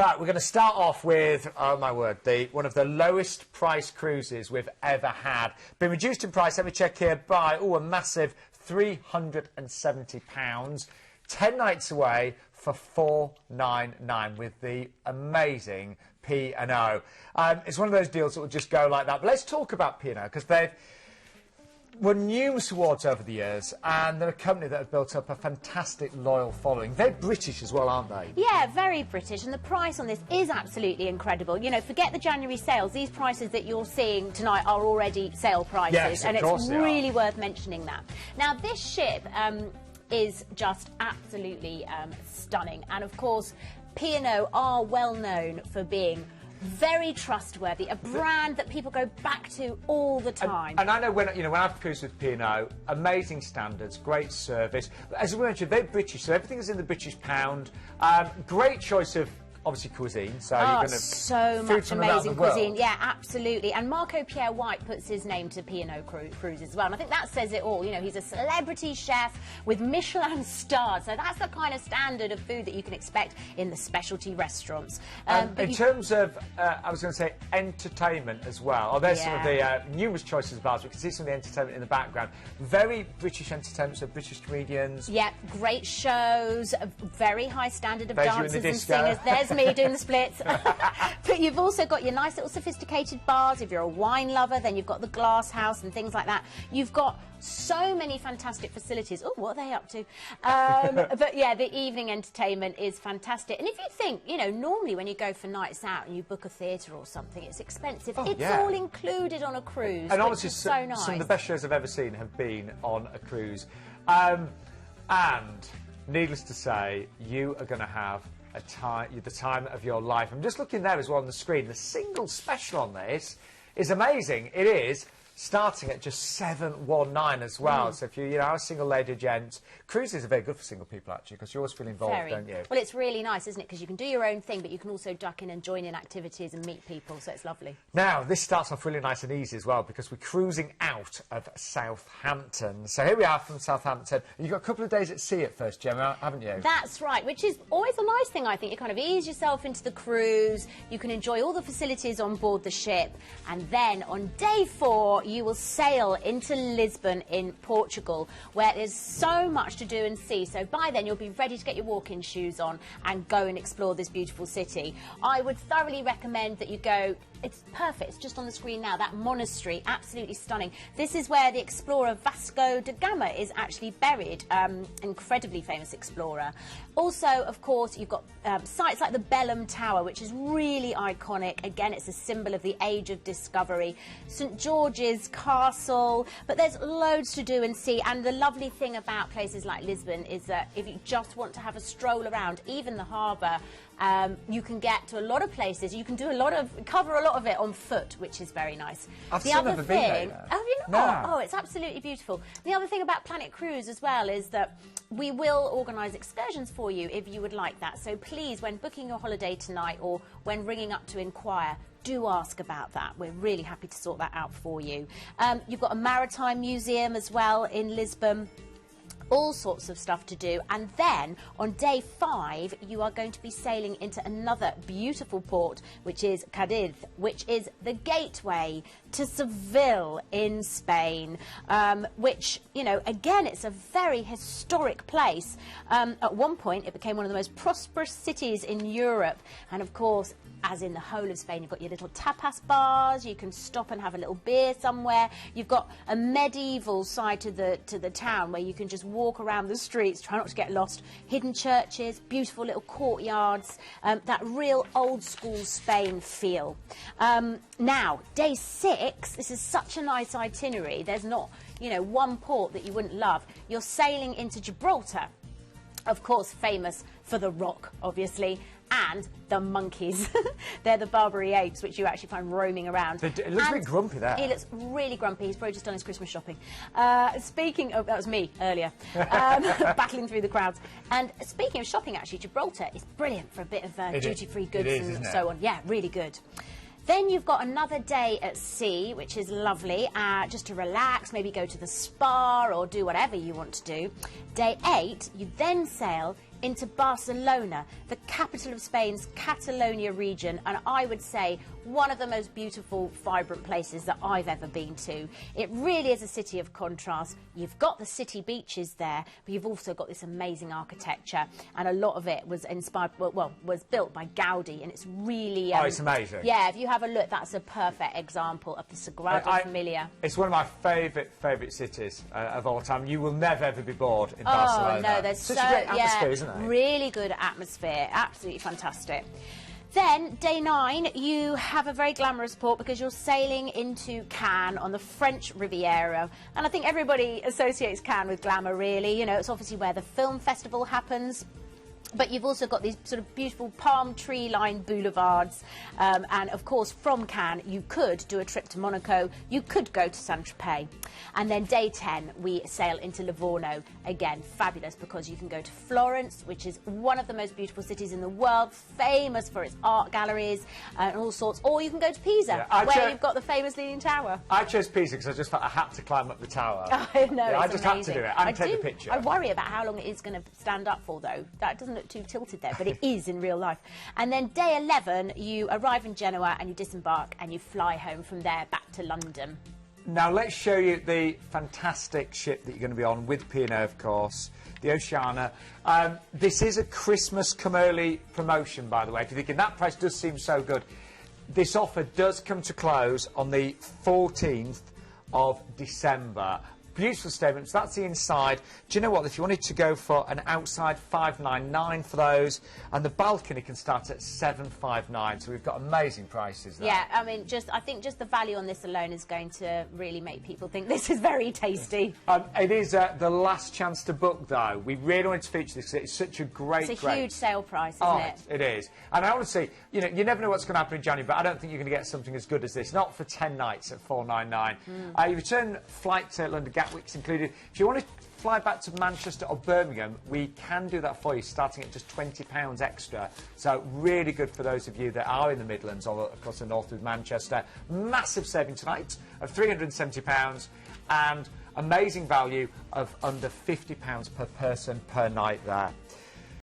Right, we're going to start off with, oh my word, one of the lowest price cruises we've ever had. Been reduced in price, let me check here, by, a massive £370. 10 nights away for £499 with the amazing P&O. It's one of those deals that will just go like that. But let's talk about P&O, because they've won numerous awards over the years, and they're a company that have built up a fantastic loyal following. They're British as well, aren't they? Yeah, very British, and the price on this is absolutely incredible. You know, forget the January sales. These prices that you're seeing tonight are already sale prices, yes, and it's really worth mentioning that. Now, this ship is just absolutely stunning, and of course, P&O are well known for being very trustworthy, a brand that people go back to all the time. And I know when I've cruised with P&O, amazing standards, great service. But as we mentioned, they're British, so everything is in the British pound. Great choice of obviously cuisine. So you're going to so much amazing cuisine. Yeah, absolutely. And Marco Pierre White puts his name to P&O cruises as well. And I think that says it all. You know, he's a celebrity chef with Michelin stars. So that's the kind of standard of food that you can expect in the specialty restaurants. In terms of, I was going to say, entertainment as well. Oh, there's some of the numerous choices of bars. We can see some of the entertainment in the background. Very British entertainment, so British comedians. Yeah, great shows, a very high standard of dancers and singers. There's me doing the splits. But you've also got your nice little sophisticated bars. If you're a wine lover, then you've got the glass house and things like that. You've got so many fantastic facilities. Oh, what are they up to? But yeah, the evening entertainment is fantastic. And if you think, you know, normally when you go for nights out and you book a theatre or something, it's expensive. It's all included on a cruise. And honestly, so nice. Some of the best shows I've ever seen have been on a cruise. And needless to say, you are going to have the time of your life. I'm just looking there as well on the screen. The single special on this is amazing. It is starting at just $719 as well. So if you're a single lady gent, cruises are very good for single people actually, because you always feel involved, don't you? Well, it's really nice, isn't it? Because you can do your own thing, but you can also duck in and join in activities and meet people, so it's lovely. Now, this starts off really nice and easy as well, because we're cruising out of Southampton. So here we are from Southampton. You've got a couple of days at sea at first, Gemma, haven't you? That's right, which is always a nice thing, I think. You kind of ease yourself into the cruise, you can enjoy all the facilities on board the ship, and then on day 4, you will sail into Lisbon in Portugal, where there's so much to do and see. So by then you'll be ready to get your walking shoes on and go and explore this beautiful city. I would thoroughly recommend that you go. It's perfect. It's just on the screen now. That monastery, absolutely stunning. This is where the explorer Vasco da Gama is actually buried. Incredibly famous explorer. Also, of course, you've got sites like the Belém Tower, which is really iconic. Again, it's a symbol of the age of discovery. St George's Castle. But there's loads to do and see. And the lovely thing about places like Lisbon is that if you just want to have a stroll around, even the harbour, you can get to a lot of places. You can do cover a lot of it on foot, which is very nice. I've never been there. Have you not? No. Oh, it's absolutely beautiful. The other thing about Planet Cruise as well is that we will organise excursions for you if you would like that. So please, when booking your holiday tonight or when ringing up to inquire, do ask about that. We're really happy to sort that out for you. You've got a maritime museum as well in Lisbon. All sorts of stuff to do, and then on day 5 you are going to be sailing into another beautiful port, which is Cadiz, which is the gateway to Seville in Spain, which, you know, again, it's a very historic place. At one point it became one of the most prosperous cities in Europe, and of course, as in the whole of Spain, you've got your little tapas bars, you can stop and have a little beer somewhere. You've got a medieval side to the town where you can just walk around the streets, try not to get lost. Hidden churches, beautiful little courtyards, that real old school Spain feel. Now, day 6, this is such a nice itinerary. There's not, you know, one port that you wouldn't love. You're sailing into Gibraltar, of course famous for the rock, obviously, and the monkeys. They're the Barbary apes, which you actually find roaming around. It looks a bit grumpy there. He looks really grumpy. He's probably just done his Christmas shopping. Speaking of, that was me earlier, battling through the crowds. And speaking of shopping, actually, Gibraltar is brilliant for a bit of duty-free goods and so on. Yeah, really good. Then you've got another day at sea, which is lovely, just to relax, maybe go to the spa or do whatever you want to do. Day 8, you then sail into Barcelona, the capital of Spain's Catalonia region, and I would say one of the most beautiful, vibrant places that I've ever been to. It really is a city of contrast. You've got the city beaches there, but you've also got this amazing architecture, and a lot of it was inspired, well, was built by Gaudi, and it's really... oh, it's amazing. Yeah, if you have a look, that's a perfect example of the Sagrada Familia. It's one of my favourite cities of all time. You will never, ever be bored in Barcelona. Oh, no, there's such a great atmosphere, isn't it? Really good atmosphere. Absolutely fantastic. Then, day 9, you have a very glamorous port because you're sailing into Cannes on the French Riviera. And I think everybody associates Cannes with glamour, really. You know, it's obviously where the film festival happens. But you've also got these sort of beautiful palm tree-lined boulevards. And, of course, from Cannes, you could do a trip to Monaco. You could go to Saint-Tropez. And then day 10, we sail into Livorno. Again, fabulous, because you can go to Florence, which is one of the most beautiful cities in the world, famous for its art galleries and all sorts. Or you can go to Pisa, where you've got the famous Leaning Tower. I chose Pisa because I just felt I had to climb up the tower. I know, yeah, I just amazing. had to do it and take the picture. I worry about how long it is going to stand up for, though. That doesn't look too tilted there, but it is in real life. And then day 11, you arrive in Genoa and you disembark and you fly home from there back to London. Now let's show you the fantastic ship that you're going to be on with P&O, of course, the Oceana. This is a Christmas come early promotion, by the way. If you're thinking that price does seem so good, this offer does come to close on the 14th of December. Beautiful statements. That's the inside. Do you know what? If you wanted to go for an outside, $599 for those, and the balcony can start at $759. So we've got amazing prices there. Yeah, I mean, I think just the value on this alone is going to really make people think this is very tasty. It is the last chance to book, though. We really wanted to feature this. It's such a great. It's a huge sale price, isn't it? It is. And I want to say, you know, you never know what's going to happen in January, but I don't think you're going to get something as good as this. Not for 10 nights at $499. Your return flight to London Gatwick's included. If you want to fly back to Manchester or Birmingham, we can do that for you, starting at just £20 extra. So really good for those of you that are in the Midlands or across the north with Manchester. Massive saving tonight of £370 and amazing value of under £50 per person per night there.